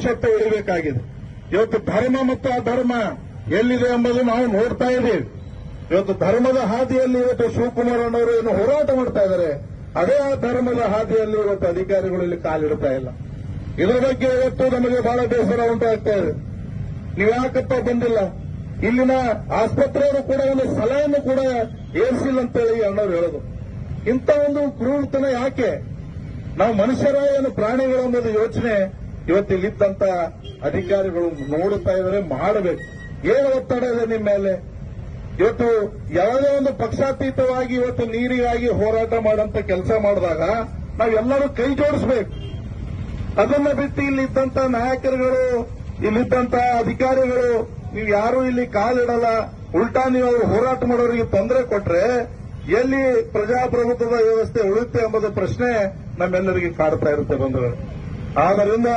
ಮನುಷ್ಯತ್ವ ಉಳಿಬೇಕಾಗಿದೆ. ಇವತ್ತು ಧರ್ಮ ಮತ್ತು ಅಧರ್ಮ ಎಲ್ಲಿದೆ ಎಂಬುದು ನಾವು ನೋಡ್ತಾ ಇದ್ದೀವಿ. ಇವತ್ತು ಧರ್ಮದ ಹಾದಿಯಲ್ಲಿ ಇವತ್ತು ಶಿವಕುಮಾರ್ ಅಣ್ಣವರು ಏನು ಹೋರಾಟ ಮಾಡ್ತಾ ಇದ್ದಾರೆ, ಅದೇ ಆ ಧರ್ಮದ ಹಾದಿಯಲ್ಲಿ ಇವತ್ತು ಅಧಿಕಾರಿಗಳು ಇಲ್ಲಿ ಕಾಲಿಡ್ತಾ ಇಲ್ಲ. ಇದರ ಬಗ್ಗೆ ಇವತ್ತು ನಮಗೆ ಬಹಳ ಬೇಸರ ಉಂಟಾಗ್ತಾ ಇದೆ. ನೀವು ಯಾಕಪ್ಪ ಬಂದಿಲ್ಲ? ಇಲ್ಲಿನ ಆಸ್ಪತ್ರೆಯವರು ಕೂಡ ಒಂದು ಸಲಹೆಯನ್ನು ಕೂಡ ಏರಿಸಿಲ್ಲ ಅಂತೇಳಿ ಅಣ್ಣವ್ರು ಹೇಳೋದು. ಇಂಥ ಒಂದು ಕ್ರೂರತನ ಯಾಕೆ? ನಾವು ಮನುಷ್ಯರ ಏನು ಪ್ರಾಣಿಗಳು ಅನ್ನೋದು ಯೋಚನೆ ಇವತ್ತು ಇಲ್ಲಿದ್ದಂತ ಅಧಿಕಾರಿಗಳು ನೋಡುತ್ತಾ ಇದ್ದಾರೆ. ಮಾಡಬೇಕು. ಏನು ಒತ್ತಡ ಇದೆ ನಿಮ್ಮ ಮೇಲೆ? ಇವತ್ತು ಯಾವುದೇ ಒಂದು ಪಕ್ಷಾತೀತವಾಗಿ ಇವತ್ತು ನೀರಿಗಾಗಿ ಹೋರಾಟ ಮಾಡಂತ ಕೆಲಸ ಮಾಡಿದಾಗ ನಾವೆಲ್ಲರೂ ಕೈ ಜೋಡಿಸಬೇಕು. ಅದನ್ನ ಬಿಟ್ಟು ಇಲ್ಲಿದ್ದಂತ ನಾಯಕರುಗಳು, ಇಲ್ಲಿದ್ದಂತ ಅಧಿಕಾರಿಗಳು ನೀವು ಯಾರು ಇಲ್ಲಿ ಕಾಲಿಡಲ್ಲ, ಉಲ್ಟಾ ನೀವು ಅವರು ಹೋರಾಟ ಮಾಡೋರಿಗೆ ತೊಂದರೆ ಕೊಟ್ರೆ ಎಲ್ಲಿ ಪ್ರಜಾಪ್ರಭುತ್ವದ ವ್ಯವಸ್ಥೆ ಉಳಿಯುತ್ತೆ ಎಂಬುದು ಪ್ರಶ್ನೆ ನಮ್ಮೆಲ್ಲರಿಗೆ ಕಾಡ್ತಾ ಇರುತ್ತೆ ಬಂಧುಗಳು. ಆದ್ದರಿಂದ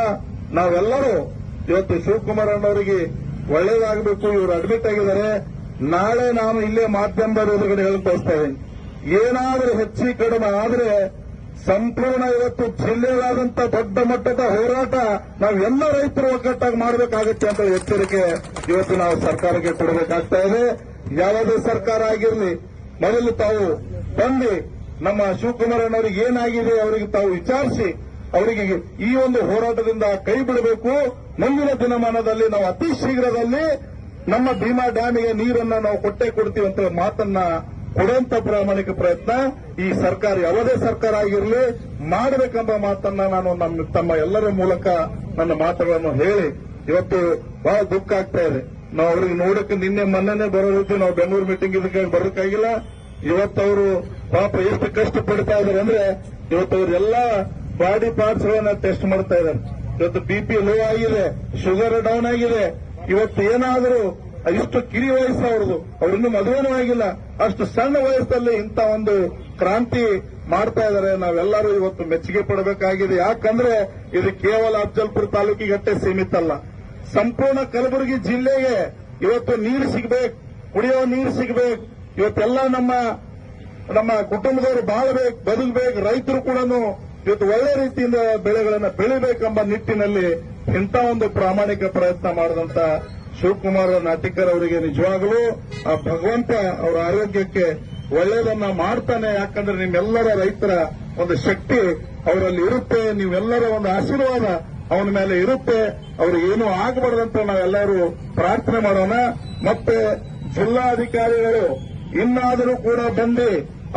ನಾವೆಲ್ಲರೂ ಇವತ್ತು ಶಿವಕುಮಾರ್ ಅಣ್ಣವರಿಗೆ ಒಳ್ಳೇದಾಗಬೇಕು. ಇವರು ಅಡ್ಮಿಟ್ ಆಗಿದ್ದಾರೆ. ನಾಳೆ ನಾನು ಇಲ್ಲೇ ಮಾಧ್ಯಮದ ಎದುರುಗಡೆ ಹೇಳ್ಕೊಳ್ತಾ ಇದ್ದೀನಿ, ಏನಾದರೂ ಹೆಚ್ಚು ಕಡಿಮೆ ಆದರೆ ಸಂಪೂರ್ಣ ಇವತ್ತು ಜಿಲ್ಲೆಯಾದಂತ ದೊಡ್ಡ ಮಟ್ಟದ ಹೋರಾಟ ನಾವೆಲ್ಲ ರೈತರು ಒಗ್ಗಟ್ಟಾಗಿ ಮಾಡಬೇಕಾಗುತ್ತೆ ಅಂತ ಎಚ್ಚರಿಕೆ ಇವತ್ತು ನಾವು ಸರ್ಕಾರಕ್ಕೆ ಕೊಡಬೇಕಾಗ್ತಾ ಇದೆ. ಯಾವುದೇ ಸರ್ಕಾರ ಆಗಿರಲಿ, ಮೊದಲು ತಾವು ಬಂದು ನಮ್ಮ ಶಿವಕುಮಾರ್ ಅಣ್ಣವರಿಗೆ ಏನಾಗಿದೆ ಅವರಿಗೆ ತಾವು ವಿಚಾರಿಸಿ ಅವರಿಗೆ ಈ ಒಂದು ಹೋರಾಟದಿಂದ ಕೈ ಬಿಡಬೇಕು. ಮುಂದಿನ ದಿನಮಾನದಲ್ಲಿ ನಾವು ಅತಿ ಶೀಘ್ರದಲ್ಲಿ ನಮ್ಮ ಭೀಮಾ ಡ್ಯಾಮಿಗೆ ನೀರನ್ನ ನಾವು ಕೊಟ್ಟೇ ಕೊಡ್ತೀವಿ ಅಂತ ಮಾತನ್ನ ಕೊಡುವಂತ ಪ್ರಾಮಾಣಿಕ ಪ್ರಯತ್ನ ಈ ಸರ್ಕಾರ, ಯಾವುದೇ ಸರ್ಕಾರ ಆಗಿರಲಿ, ಮಾಡಬೇಕೆಂಬ ಮಾತನ್ನ ನಾನು ತಮ್ಮ ಎಲ್ಲರ ಮೂಲಕ ನನ್ನ ಮಾತುಗಳನ್ನು ಹೇಳಿ ಇವತ್ತು ಬಹಳ ದುಃಖ ಆಗ್ತಾ ಇದೆ. ನಾವು ಅವ್ರಿಗೆ ನೋಡಕ್ಕೆ ನಿನ್ನೆ ಮೊನ್ನೆನೆ ಬರೋದಕ್ಕೆ ನಾವು ಬೆಂಗಳೂರು ಮೀಟಿಂಗ್ ಇದಕ್ಕೆ ಬರೋಕ್ಕಾಗಿಲ್ಲ. ಇವತ್ತವರು ಪಾಪ ಎಷ್ಟು ಕಷ್ಟ ಪಡ್ತಾ ಇದ್ದಾರೆ ಅಂದ್ರೆ ಇವತ್ತು ಅವರೆಲ್ಲ ಬಾಡಿ ಪಾರ್ಟ್ಸ್ ಗಳನ್ನ ಟೆಸ್ಟ್ ಮಾಡ್ತಾ ಇದ್ದಾರೆ. ಇವತ್ತು ಬಿಪಿ ಲೋ ಆಗಿದೆ, ಶುಗರ್ ಡೌನ್ ಆಗಿದೆ. ಇವತ್ತು ಏನಾದರೂ ಇಷ್ಟು ಕಿರಿ ವಯಸ್ಸು ಅವ್ರಿನ್ನೂ ಮದುವೆನೂ ಆಗಿಲ್ಲ, ಅಷ್ಟು ಸಣ್ಣ ವಯಸ್ಸಲ್ಲಿ ಇಂಥ ಒಂದು ಕ್ರಾಂತಿ ಮಾಡ್ತಾ ಇದ್ದಾರೆ. ನಾವೆಲ್ಲರೂ ಇವತ್ತು ಮೆಚ್ಚುಗೆ ಪಡಬೇಕಾಗಿದೆ. ಯಾಕಂದ್ರೆ ಇದು ಕೇವಲ ಅಫಜಲ್ಪುರ ತಾಲೂಕಿಗಟ್ಟೆ ಸೀಮಿತ ಅಲ್ಲ, ಸಂಪೂರ್ಣ ಕಲಬುರಗಿ ಜಿಲ್ಲೆಗೆ ಇವತ್ತು ನೀರು ಸಿಗಬೇಕು, ಕುಡಿಯೋ ನೀರು ಸಿಗಬೇಕು. ಇವತ್ತೆಲ್ಲ ನಮ್ಮ ಕುಟುಂಬದವರು ಬಾಳಬೇಕು, ಬದುಕಬೇಕು. ರೈತರು ಕೂಡ ಇವತ್ತು ಒಳ್ಳೆ ರೀತಿಯಿಂದ ಬೆಳೆಗಳನ್ನು ಬೆಳಿಬೇಕೆಂಬ ನಿಟ್ಟಿನಲ್ಲಿ ಇಂಥ ಒಂದು ಪ್ರಾಮಾಣಿಕ ಪ್ರಯತ್ನ ಮಾಡಿದಂತ ಶಿವಕುಮಾರ್ ನಾಟಿಕರ್ ಅವರಿಗೆ ನಿಜವಾಗಲೂ ಆ ಭಗವಂತ ಅವರ ಆರೋಗ್ಯಕ್ಕೆ ಒಳ್ಳೆಯದನ್ನ ಮಾಡ್ತಾನೆ. ಯಾಕಂದ್ರೆ ನಿಮ್ಮೆಲ್ಲರ ರೈತರ ಒಂದು ಶಕ್ತಿ ಅವರಲ್ಲಿ ಇರುತ್ತೆ, ನೀವೆಲ್ಲರ ಒಂದು ಆಶೀರ್ವಾದ ಅವನ ಮೇಲೆ ಇರುತ್ತೆ. ಅವ್ರಿಗೆ ಏನೂ ಆಗಬಾರ್ದಂತ ನಾವೆಲ್ಲರೂ ಪ್ರಾರ್ಥನೆ ಮಾಡೋಣ. ಮತ್ತೆ ಜಿಲ್ಲಾಧಿಕಾರಿಗಳು ಇನ್ನಾದರೂ ಕೂಡ ಬಂದು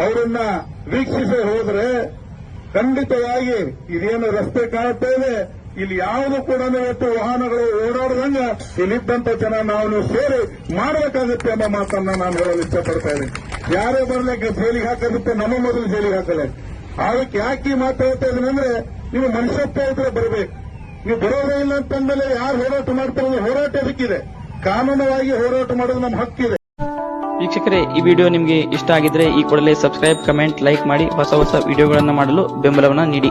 ಅವರನ್ನ ವೀಕ್ಷಿಸಿ ಹೋದ್ರೆ ಖಂಡಿತವಾಗಿ ಇದೇನು ರಸ್ತೆ ಕಾಣುತ್ತಾ ಇದೆ, ಇಲ್ಲಿ ಯಾವುದು ಕೂಡ ಇವತ್ತು ವಾಹನಗಳು ಓಡಾಡದಂಗ ಇಲ್ಲಿದ್ದಂತ ಜನ ನಾವು ಸೇರಿ ಮಾಡಬೇಕಾಗುತ್ತೆ ಎಂಬ ಮಾತನ್ನ ನಾನು ಹೇಳಲು ಇಷ್ಟಪಡ್ತಾ ಇದ್ದೀನಿ. ಯಾರೇ ಬರ್ಲಿಕ್ಕೆ ಜೈಲಿಗೆ ಹಾಕಗುತ್ತೆ, ನಮ್ಮ ಮೊದಲು ಜೈಲಿಗೆ ಹಾಕಲೆ. ಅದಕ್ಕೆ ಯಾಕೆ ಮಾತಾಡ್ತಾ ಇದ್ದೀನಿ ಅಂದ್ರೆ ನೀವು ಮನುಷ್ಯತ್ವ ಇದ್ರೆ ಬರಬೇಕು. ನೀವು ಬರೋದೇ ಇಲ್ಲ ಅಂತಂದ್ಮೇಲೆ ಯಾರು ಹೋರಾಟ ಮಾಡ್ತಾರೆ? ಹೋರಾಟ ಅದಕ್ಕಿದೆ, ಕಾನೂನವಾಗಿ ಹೋರಾಟ ಮಾಡೋದು ನಮ್ಮ ಹಕ್ಕಿದೆ. ವೀಕ್ಷಕರೇ, ಈ ವಿಡಿಯೋ ನಿಮಗೆ ಇಷ್ಟ ಆಗಿದ್ರೆ ಈ ಕೂಡಲೇ ಸಬ್ಸ್ಕ್ರೈಬ್, ಕಮೆಂಟ್, ಲೈಕ್ ಮಾಡಿ ಹೊಸ ವಿಡಿಯೋಗಳನ್ನು ಮಾಡಲು ಬೆಂಬಲವನ್ನು ನೀಡಿ.